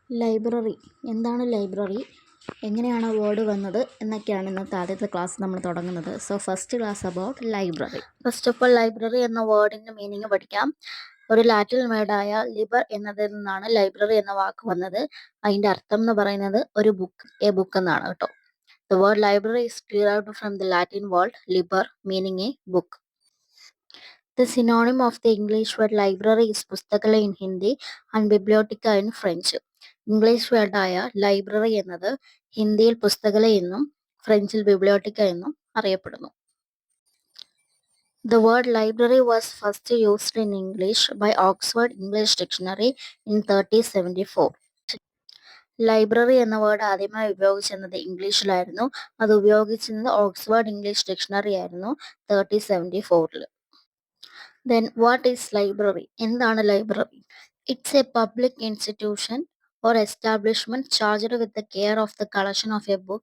Library എന്താണ് library, എങ്ങനെയാണ് word വന്നത് എന്നൊക്കെയാണ് ഇന്നത്തെ ആദ്യത്തെ ക്ലാസ് നമ്മൾ തുടങ്ങുന്നത്. So first class about library. First of all library എന്ന വേർഡിൻ്റെ മീനിങ് പഠിക്കാം. ഒരു ലാറ്റിൻ വേർഡായ ലിബർ എന്നതിൽ നിന്നാണ് ലൈബ്രറി എന്ന വാക്ക് വന്നത്. അതിൻ്റെ അർത്ഥം എന്ന് പറയുന്നത് ഒരു ബുക്ക്, എ ബുക്ക് എന്നാണ് കേട്ടോ. The word library is derived from the Latin word liber, meaning a book. The synonym of the English word library is pustakala in Hindi and biblioteca in French. English വേർഡായ library എന്നത് ഹിന്ദിയിൽ പുസ്തകല എന്നും ഫ്രഞ്ചിൽ ബിബ്ലിയോട്ടിക്ക എന്നും അറിയപ്പെടുന്നു. The word library was first used in English by Oxford English Dictionary in 1374. Library എന്ന word ആദ്യമായി ഉപയോഗിച്ചിരുന്നത് ഇംഗ്ലീഷിലായിരുന്നു. അത് ഉപയോഗിച്ചിരുന്നത് ഓക്സ്ഫോർഡ് ഇംഗ്ലീഷ് ഡിക്ഷണറി ആയിരുന്നു 1374. Then what is library? എന്താണ് library? It's a public institution or establishment charged with the care of the collection of a book,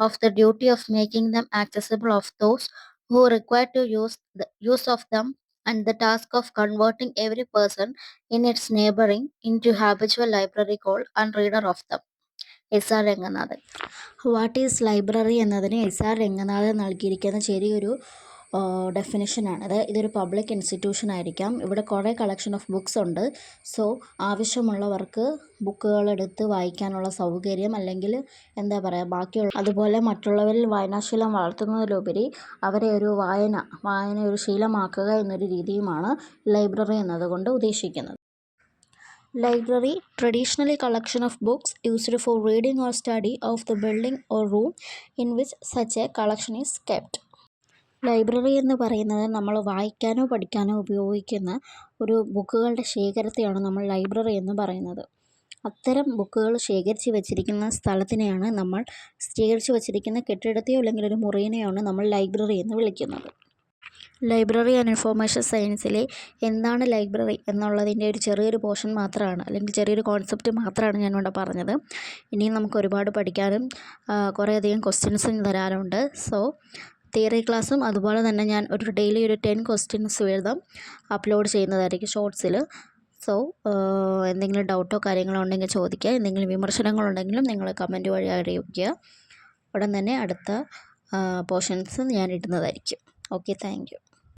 of the duty of making them accessible of those who require to use of them, and the task of converting every person in its neighboring into habitual library called and reader of them. SR. Ranganathan. What is library എന്നതിന് SR. Ranganathan നൽകിയിരിക്കുന്ന ചെറിയൊരു ഡെഫിനിഷനാണ്. ഇതൊരു public institution ആയിരിക്കാം. ഇവിടെ കുറേ collection of books ഉണ്ട്. So ആവശ്യമുള്ളവർക്ക് ബുക്കുകളെടുത്ത് വായിക്കാനുള്ള സൗകര്യം, അല്ലെങ്കിൽ എന്താ പറയുക, ബാക്കിയുള്ള അതുപോലെ മറ്റുള്ളവരിൽ വായനാശീലം വളർത്തുന്നതിലുപരി അവരെ ഒരു വായന ഒരു ശീലമാക്കുക എന്നൊരു രീതിയുമാണ് ലൈബ്രറി എന്നതുകൊണ്ട് ഉദ്ദേശിക്കുന്നത്. Library, traditionally collection of books used for reading or study of the building or room in which such a collection is kept. Library എന്ന് പറയുന്നത് നമ്മൾ വായിക്കാനോ പഠിക്കാനോ ഉപയോഗിക്കുന്ന ഒരു ബുക്കുകളുടെ ശേഖരത്തെയാണ് നമ്മൾ ലൈബ്രറി എന്ന് പറയുന്നത്. അത്തരം ബുക്കുകൾ ശേഖരിച്ച് വെച്ചിരിക്കുന്ന സ്ഥലത്തിനെയാണ് നമ്മൾ ശേഖരിച്ച് വെച്ചിരിക്കുന്ന കെട്ടിടത്തെയോ അല്ലെങ്കിൽ ഒരു മുറിയിനെയാണ് നമ്മൾ ലൈബ്രറി എന്ന് വിളിക്കുന്നത്. ലൈബ്രറി ആൻഡ് ഇൻഫോർമേഷൻ സയൻസിലെ എന്താണ് ലൈബ്രറി എന്നുള്ളതിൻ്റെ ഒരു ചെറിയൊരു പോർഷൻ മാത്രമാണ്, അല്ലെങ്കിൽ ചെറിയൊരു കോൺസെപ്റ്റ് മാത്രമാണ് ഞാനിവിടെ പറഞ്ഞത്. ഇനിയും നമുക്ക് ഒരുപാട് പഠിക്കാനും കുറേയധികം ക്വസ്റ്റ്യൻസും തരാനുണ്ട്. സോ തിയറി ക്ലാസ്സും അതുപോലെ തന്നെ ഞാൻ ഡെയിലി ഒരു 10 ക്വസ്റ്റ്യൻസ് വീതം അപ്ലോഡ് ചെയ്യുന്നതായിരിക്കും ഷോർട്സിൽ. സോ എന്തെങ്കിലും ഡൗട്ടോ കാര്യങ്ങളോ ഉണ്ടെങ്കിൽ ചോദിക്കുക. എന്തെങ്കിലും വിമർശനങ്ങളുണ്ടെങ്കിലും നിങ്ങൾ കമൻറ്റ് വഴി അറിയിക്കുക. ഉടൻ തന്നെ അടുത്ത പോർഷൻസ് ഞാൻ ഇടുന്നതായിരിക്കും. Okay, thank you.